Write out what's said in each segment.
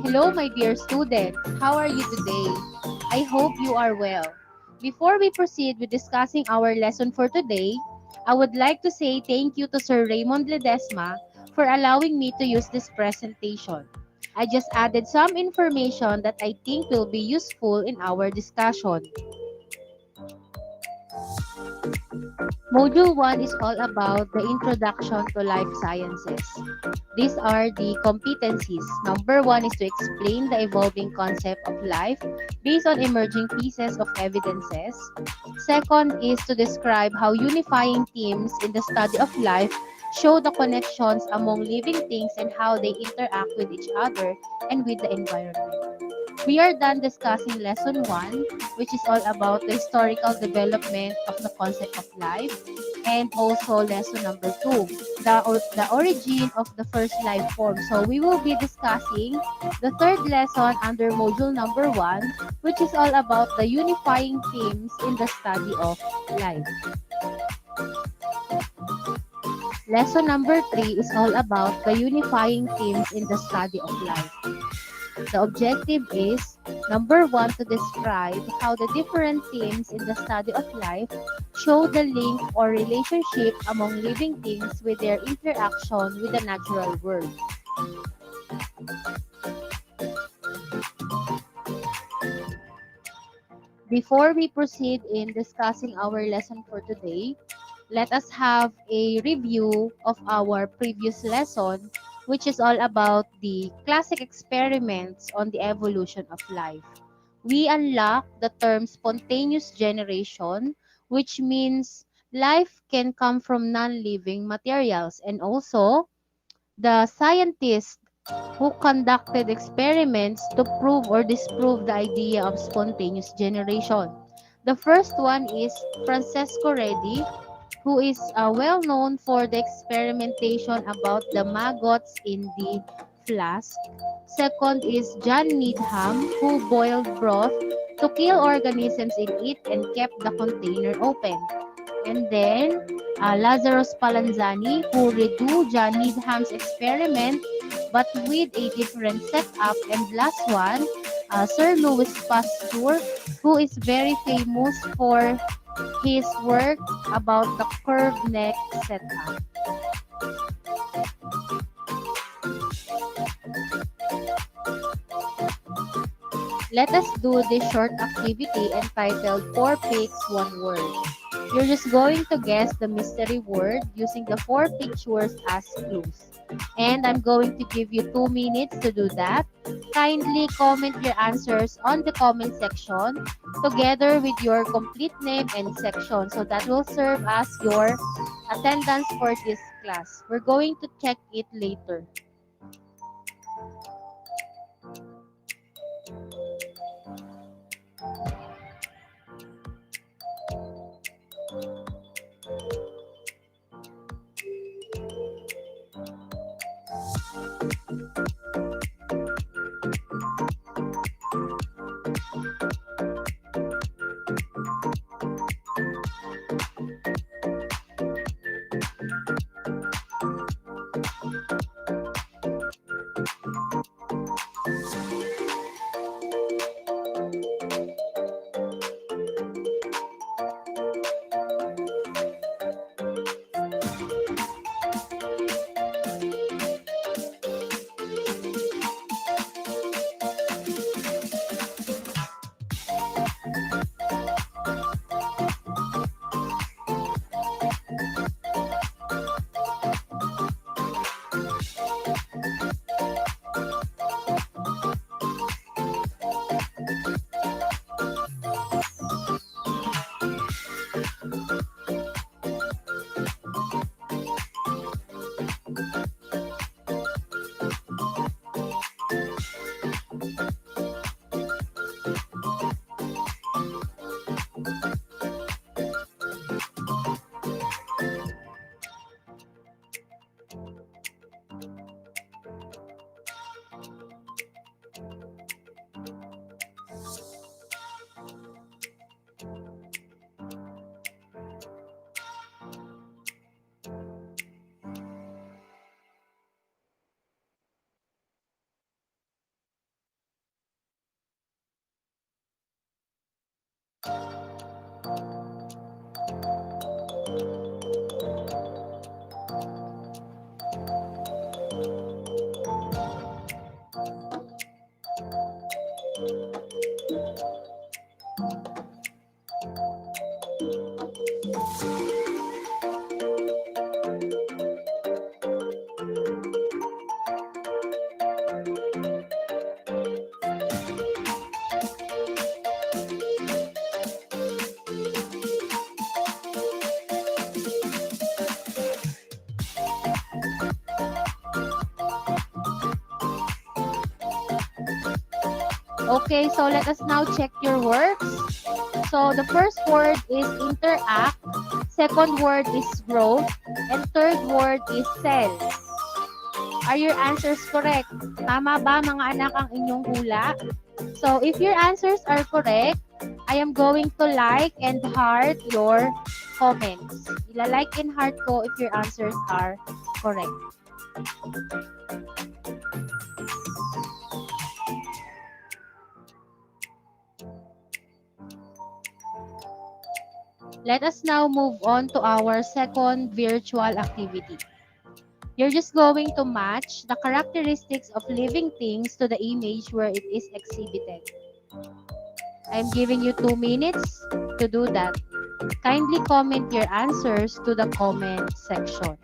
Hello, my dear students. How are you today? I hope you are well. Before we proceed with discussing our lesson for today, I would like to say thank you to Sir Raymond Ledesma for allowing me to use this presentation. I just added some information that I think will be useful in our discussion. Module 1 is all about the introduction to life sciences. These are the competencies. Number 1 is to explain the evolving concept of life based on emerging pieces of evidences. Second is to describe how unifying themes in the study of life show the connections among living things and how they interact with each other and with the environment. We are done discussing lesson 1, which is all about the historical development of the concept of life, and also lesson number 2, the origin of the first life form. So we will be discussing the third lesson under module number 1, which is all about the unifying themes in the study of life. Lesson number 3 is all about the unifying themes in the study of life. The objective is, number 1, to describe how the different themes in the study of life show the link or relationship among living things with their interaction with the natural world. Before we proceed in discussing our lesson for today, let us have a review of our previous lesson, which is all about the classic experiments on the evolution of life. We unlock the term spontaneous generation, which means life can come from non-living materials, and also the scientists who conducted experiments to prove or disprove the idea of spontaneous generation. The first one is Francesco Redi, who is well known for the experimentation about the maggots in the flask. Second is John Needham, who boiled broth to kill organisms in it and kept the container open. And then Lazarus Palanzani, who redo John Needham's experiment but with a different setup. And last one, Sir Louis Pasteur, who is very famous for his work about the curved neck setup. Let us do this short activity entitled 4 pics, 1 word. You're just going to guess the mystery word using the 4 pictures as clues. And I'm going to give you 2 minutes to do that. Kindly comment your answers on the comment section together with your complete name and section. So that will serve as your attendance for this class. We're going to check it later. Okay, so let us now check your works. So the first word is interact, second word is growth, and third word is sell. Are your answers correct? Tama ba mga anak ang inyong hula? So if your answers are correct, I am going to like and heart your comments. Ila-like and heart ko if your answers are correct. Let us now move on to our second virtual activity. You're just going to match the characteristics of living things to the image where it is exhibited. I'm giving you 2 minutes to do that. Kindly comment your answers to the comment section.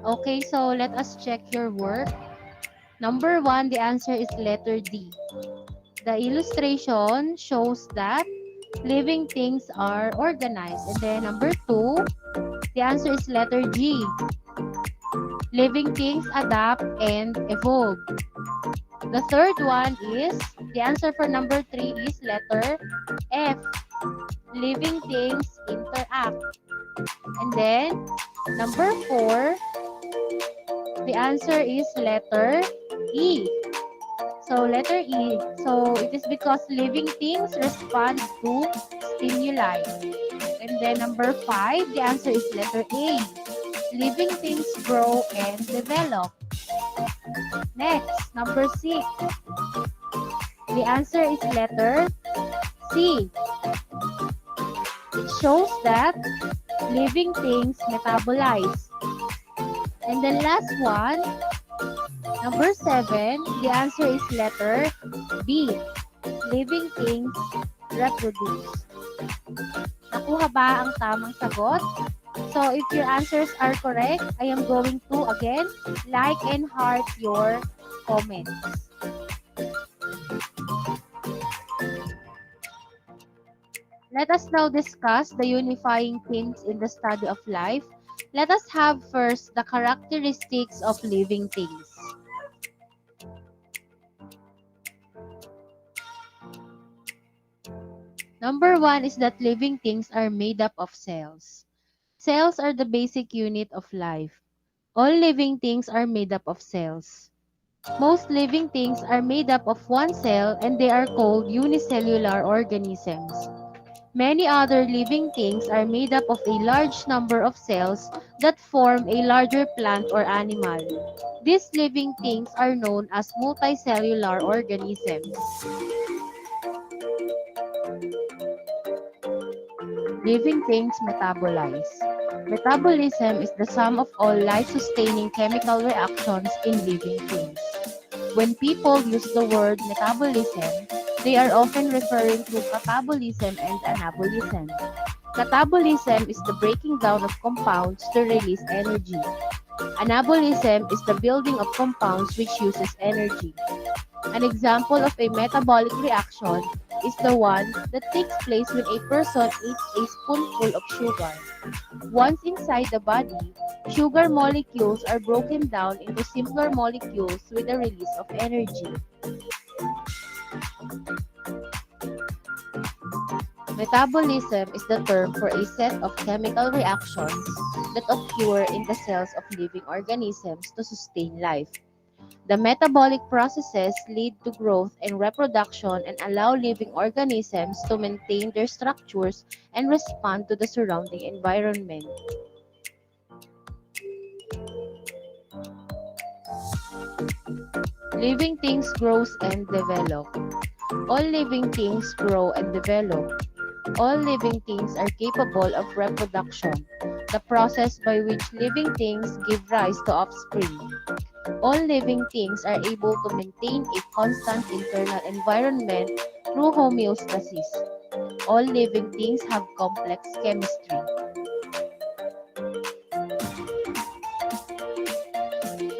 Okay, so let us check your work. Number 1, the answer is letter D. The illustration shows that living things are organized. And then number 2, the answer is letter G. Living things adapt and evolve. The third one is, the answer for number 3 is letter F. Living things interact. And then, number 4, the answer is letter E. So, letter E. So, it is because living things respond to stimuli. And then, number 5, the answer is letter A. Living things grow and develop. Next, number 6. The answer is letter C. It shows that living things metabolize. And then last one, number 7, the answer is letter B. Living things reproduce. Nakuha ba ang tamang sagot? So if your answers are correct, I am going to again like and heart your comments. Let us now discuss the unifying themes in the study of life. Let us have first the characteristics of living things. Number one is that living things are made up of cells. Cells are the basic unit of life. All living things are made up of cells. Most living things are made up of one cell and they are called unicellular organisms. Many other living things are made up of a large number of cells that form a larger plant or animal. These living things are known as multicellular organisms. Living things metabolize. Metabolism is the sum of all life-sustaining chemical reactions in living things. When people use the word metabolism, they are often referring to catabolism and anabolism. Catabolism is the breaking down of compounds to release energy. Anabolism is the building of compounds which uses energy. An example of a metabolic reaction is the one that takes place when a person eats a spoonful of sugar. Once inside the body, sugar molecules are broken down into simpler molecules with the release of energy. Metabolism is the term for a set of chemical reactions that occur in the cells of living organisms to sustain life. The metabolic processes lead to growth and reproduction and allow living organisms to maintain their structures and respond to the surrounding environment. Living things grow and develop. All living things grow and develop. All living things are capable of reproduction, the process by which living things give rise to offspring. All living things are able to maintain a constant internal environment through homeostasis. All living things have complex chemistry.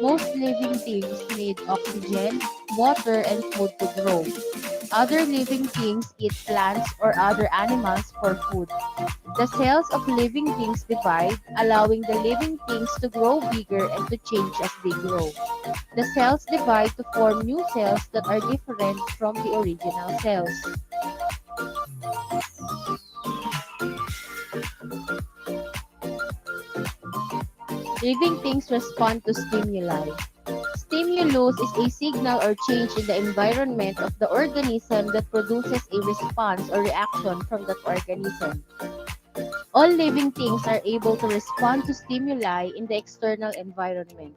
Most living things need oxygen, water, and food to grow. Other living things eat plants or other animals for food. The cells of living things divide, allowing the living things to grow bigger and to change as they grow. The cells divide to form new cells that are different from the original cells. Living things respond to stimuli. Stimulus is a signal or change in the environment of the organism that produces a response or reaction from that organism. All living things are able to respond to stimuli in the external environment.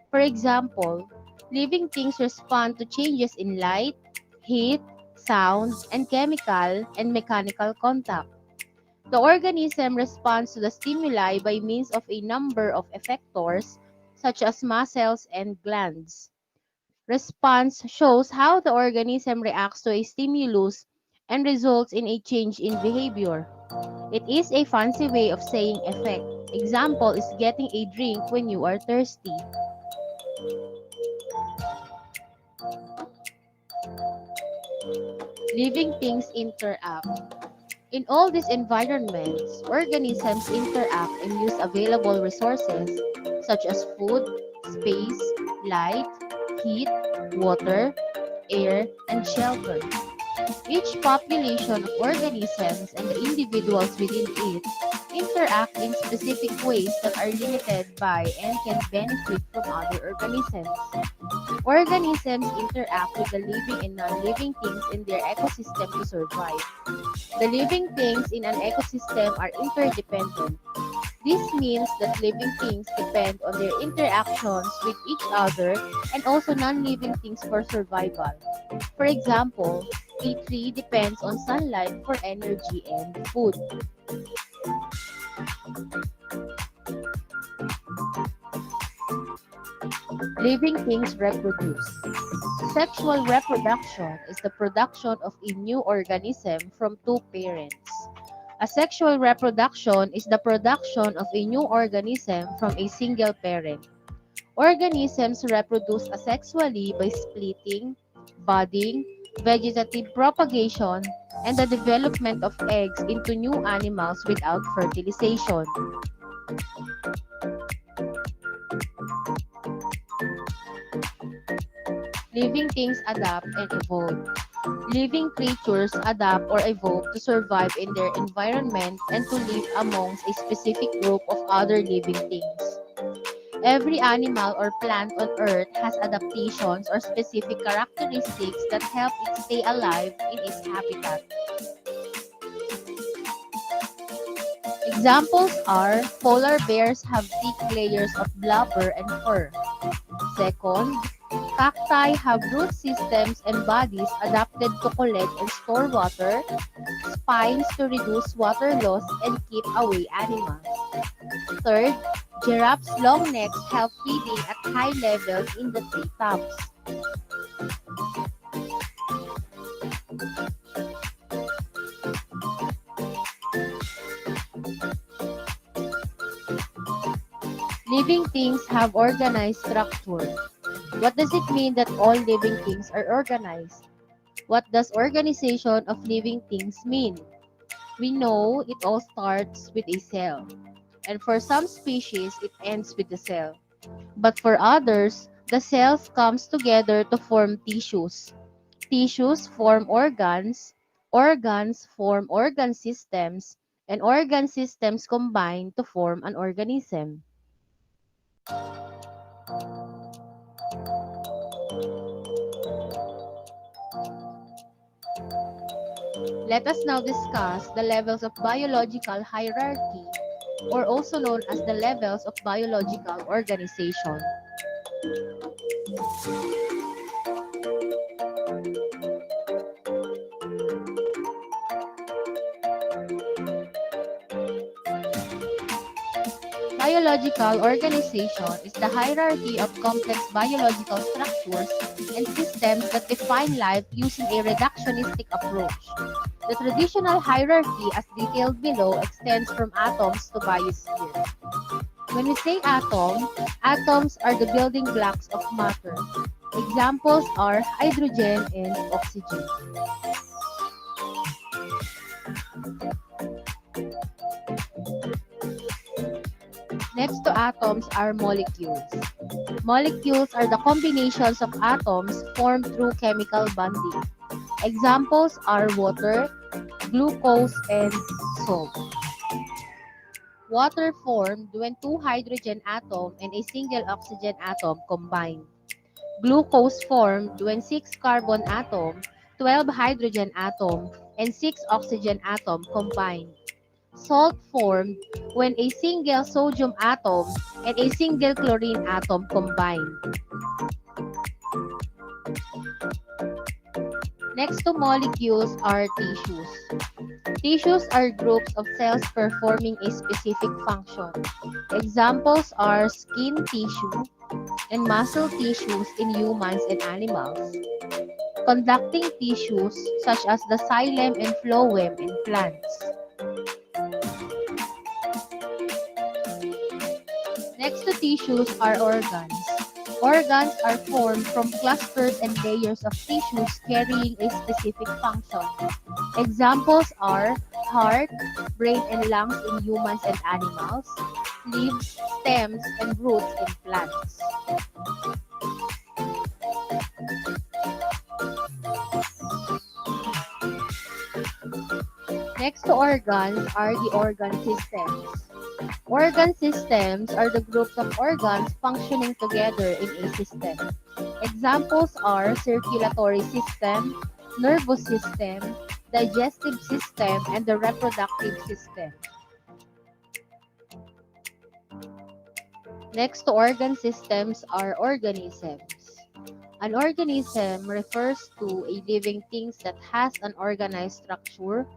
For example, living things respond to changes in light, heat, sound, and chemical and mechanical contact. The organism responds to the stimuli by means of a number of effectors, such as muscles and glands. Response shows how the organism reacts to a stimulus and results in a change in behavior. It is a fancy way of saying effect. Example is getting a drink when you are thirsty. Living things interact. In all these environments, organisms interact and use available resources such as food, space, light, heat, water, air, and shelter. Each population of organisms and the individuals within it interact in specific ways that are limited by and can benefit from other organisms. Organisms interact with the living and non-living things in their ecosystem to survive. The living things in an ecosystem are interdependent. This means that living things depend on their interactions with each other and also non-living things for survival. For example, a tree depends on sunlight for energy and food. Living things reproduce. Sexual reproduction is the production of a new organism from two parents. Asexual reproduction is the production of a new organism from a single parent. Organisms reproduce asexually by splitting, budding, vegetative propagation, and the development of eggs into new animals without fertilization. Living things adapt and evolve. Living creatures adapt or evolve to survive in their environment and to live amongst a specific group of other living things. Every animal or plant on Earth has adaptations or specific characteristics that help it stay alive in its habitat. Examples are polar bears have thick layers of blubber and fur. Second, cacti have root systems and bodies adapted to collect and store water, spines to reduce water loss and keep away animals. Third, giraffes' long necks help feeding at high levels in the treetops. Living things have organized structure. What does it mean that all living things are organized? What does organization of living things mean? We know it all starts with a cell, and for some species it ends with the cell. But for others, the cells comes together to form tissues. Tissues form organs, organs form organ systems, and organ systems combine to form an organism. Let us now discuss the levels of biological hierarchy, or also known as the levels of biological organization. Biological organization is the hierarchy of complex biological structures and systems that define life using a reductionistic approach. The traditional hierarchy, as detailed below, extends from atoms to biosphere. When we say atom, atoms are the building blocks of matter. Examples are hydrogen and oxygen. Next to atoms are molecules. Molecules are the combinations of atoms formed through chemical bonding. Examples are water, glucose, and salt. Water formed when two hydrogen atoms and a single oxygen atom combine. Glucose formed when 6 carbon atom, 12 hydrogen atom, and 6 oxygen atom combine. Salt formed when a single sodium atom and a single chlorine atom combine. Next to molecules are tissues. Tissues are groups of cells performing a specific function. Examples are skin tissue and muscle tissues in humans and animals. Conducting tissues such as the xylem and phloem in plants. Next to tissues are organs. Organs are formed from clusters and layers of tissues carrying a specific function. Examples are heart, brain and lungs in humans and animals, leaves, stems, and roots in plants. Next to organs are the organ systems. Organ systems are the groups of organs functioning together in a system. Examples are circulatory system, nervous system, digestive system, and the reproductive system. Next to organ systems are organisms. An organism refers to a living thing that has an organized structure,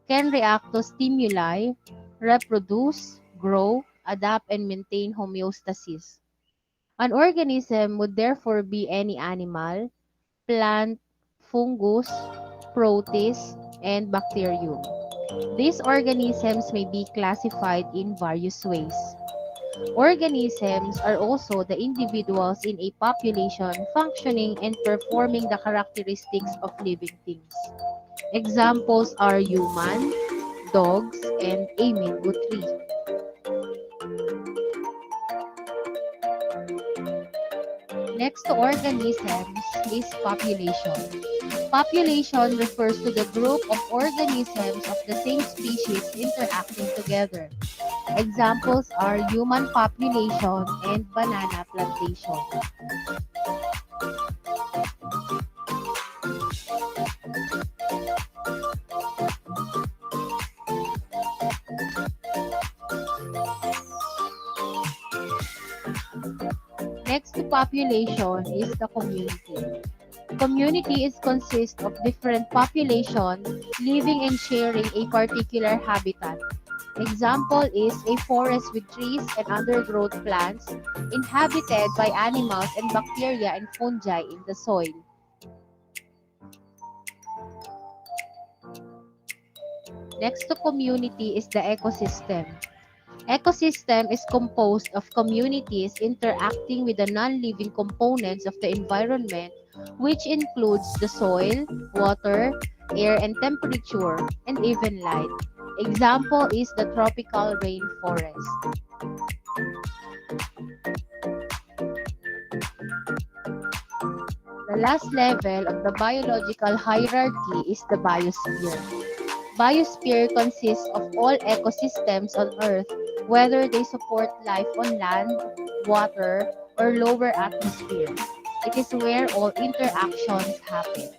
can react to stimuli, reproduce, grow, adapt, and maintain homeostasis. An organism would therefore be any animal, plant, fungus, protist, and bacterium. These organisms may be classified in various ways. Organisms are also the individuals in a population functioning and performing the characteristics of living things. Examples are human, dogs, and a mango tree. Next to organisms is population. Population refers to the group of organisms of the same species interacting together. Examples are human population and banana plantation. Next to population is the community. Community is consist of different population living and sharing a particular habitat. Example is a forest with trees and undergrowth plants inhabited by animals and bacteria and fungi in the soil. Next to community is the ecosystem. Ecosystem is composed of communities interacting with the non-living components of the environment, which includes the soil, water, air and temperature, and even light. Example is the tropical rainforest. The last level of the biological hierarchy is the biosphere. Biosphere consists of all ecosystems on Earth, whether they support life on land, water, or lower atmosphere. It is where all interactions happen.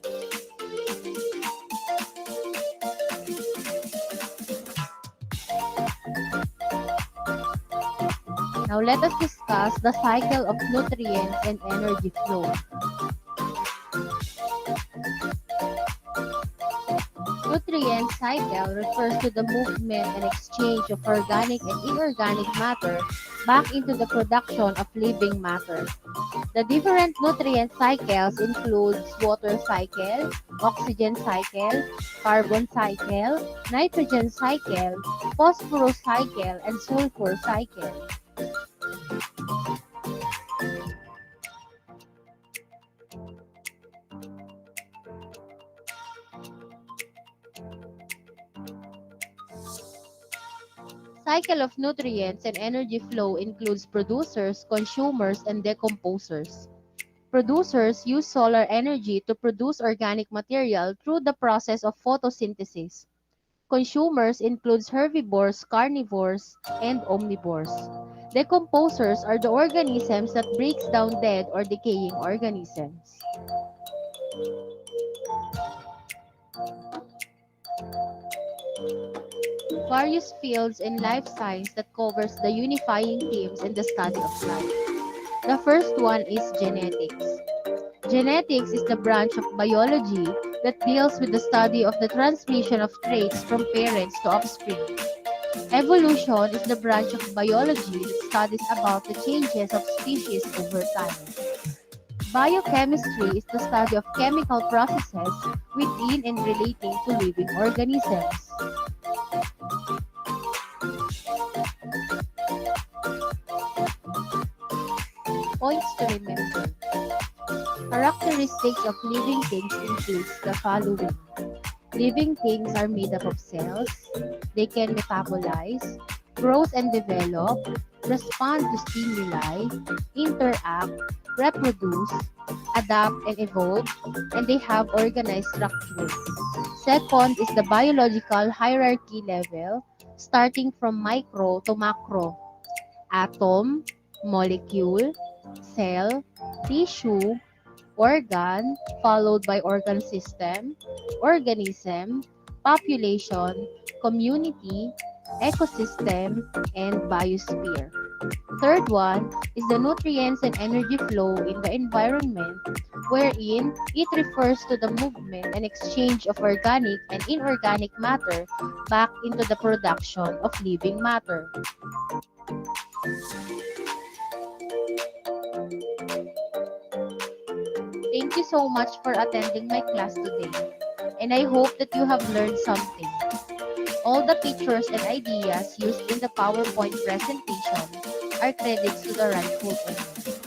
Now let us discuss the cycle of nutrients and energy flow. Nutrient cycle refers to the movement and exchange of organic and inorganic matter back into the production of living matter. The different nutrient cycles include water cycle, oxygen cycle, carbon cycle, nitrogen cycle, phosphorus cycle, and sulfur cycle. Cycle of nutrients and energy flow includes producers, consumers, and decomposers. Producers use solar energy to produce organic material through the process of photosynthesis. Consumers includes herbivores, carnivores, and omnivores. Decomposers are the organisms that breaks down dead or decaying organisms. Various fields in life science that covers the unifying themes in the study of life. The first one is genetics. Genetics is the branch of biology that deals with the study of the transmission of traits from parents to offspring. Evolution is the branch of biology that studies about the changes of species over time. Biochemistry is the study of chemical processes within and relating to living organisms. Points to remember. Characteristics of living things includes the following. Living things are made up of cells. They can metabolize, grow and develop, respond to stimuli, interact, reproduce, adapt and evolve, and they have organized structures. Second is the biological hierarchy level, starting from micro to macro. Atom, molecule, cell, tissue, organ, followed by organ system, organism, population, community, ecosystem, and biosphere. Third one is the nutrients and energy flow in the environment, wherein it refers to the movement and exchange of organic and inorganic matter back into the production of living matter. Thank you so much for attending my class today, and I hope that you have learned something. All the pictures and ideas used in the PowerPoint presentation our credits to the rightful owner.